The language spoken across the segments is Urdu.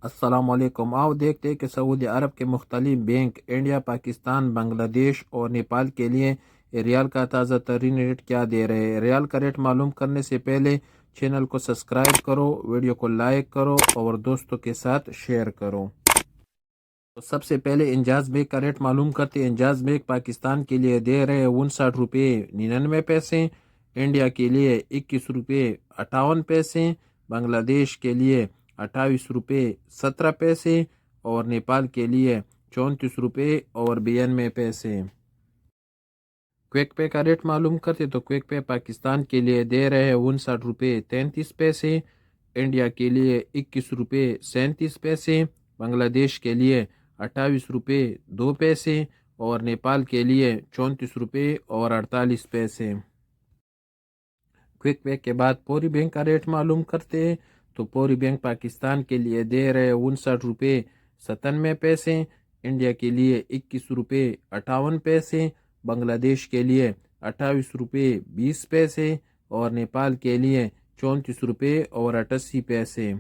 السلام علیکم۔ آؤ دیکھتے ہیں کہ سعودی عرب کے مختلف بینک انڈیا، پاکستان، بنگلہ دیش اور نیپال کے لیے ریال کا تازہ ترین ریٹ کیا دے رہے ہیں۔ ریال کا ریٹ معلوم کرنے سے پہلے چینل کو سبسکرائب کرو، ویڈیو کو لائک کرو اور دوستوں کے ساتھ شیئر کرو۔ تو سب سے پہلے انجاز بیگ کا ریٹ معلوم کرتے ہیں۔ انجاز بیگ پاکستان کے لیے دے رہے 59 روپے 99 پیسے، انڈیا کے لیے 21 روپے 58 پیسے، بنگلہ دیش کے لیے 28 روپے 17 پیسے اور نیپال کے لیے 34 روپے 92 پیسے۔ کویک پے کا ریٹ معلوم کرتے تو کویک پے پاکستان کے لیے دے رہے 59 روپے 33 پیسے، انڈیا کے لیے 21 روپے 37 پیسے، بنگلہ دیش کے لیے 28 روپے 2 پیسے اور نیپال کے لیے 34 روپے 48 پیسے۔ کویک پے کے بعد پوری بینک کا ریٹ معلوم کرتے تو پوری بینک پاکستان کے لیے دے رہے 59 روپے 97 پیسے، انڈیا کے لیے 21 روپے 58 پیسے، بنگلہ دیش کے لیے 28 روپے 20 پیسے اور نیپال کے لیے 34 روپے 88 پیسے۔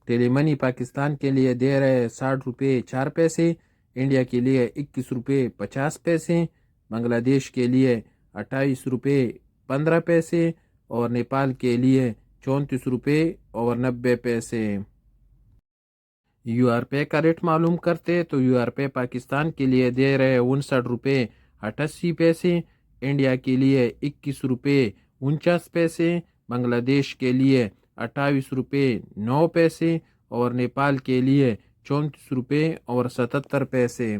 ٹیلی منی پاکستان کے لیے دے رہے 60 روپے 4 پیسے، انڈیا کے لیے 21 روپے 50 پیسے، بنگلہ دیش کے لیے 28 روپے 15 پیسے اور نیپال کے لیے 34 روپے 90 پیسے۔ یو آر پے کا ریٹ معلوم کرتے تو یو آر پے پاکستان کے لیے دے رہے 59 روپے 88 پیسے، انڈیا کے لیے 21 روپے 49 پیسے، بنگلہ دیش کے لیے 28 روپے 9 پیسے اور نیپال کے لیے 34 روپے 77 پیسے۔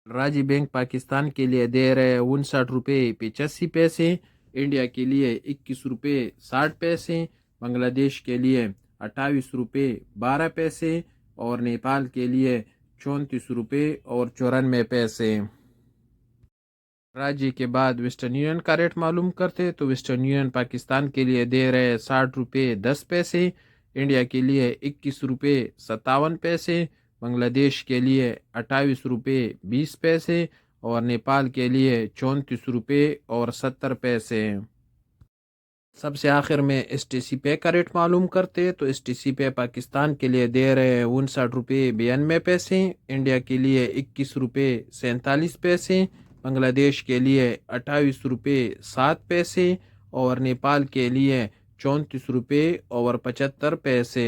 راجی بینک پاکستان کے لیے دے رہے 59 روپے 85 پیسے، انڈیا کے لیے 21 روپے 60 پیسے، بنگلہ دیش کے لیے 28 روپے 12 پیسے اور نیپال کے لیے 34 روپے 94 پیسے۔ راجی کے بعد ویسٹرن یونین کا ریٹ معلوم کرتے تو ویسٹرن یونین پاکستان کے لیے دے رہے 60 روپے 10 پیسے، انڈیا کے لیے 21 روپے 57 پیسے، بنگلہ دیش کے لیے 28 روپے 20 پیسے اور نیپال کے لیے 34 روپے 70 پیسے۔ سب سے آخر میں ایس ٹی سی پے کا ریٹ معلوم کرتے تو ایس ٹی سی پے پاکستان کے لیے دے رہے 59 روپے 92 پیسے، انڈیا کے لیے 21 روپے 47 پیسے، بنگلہ دیش کے لیے 28 روپے 7 پیسے اور نیپال کے لیے 34 روپے 75 پیسے۔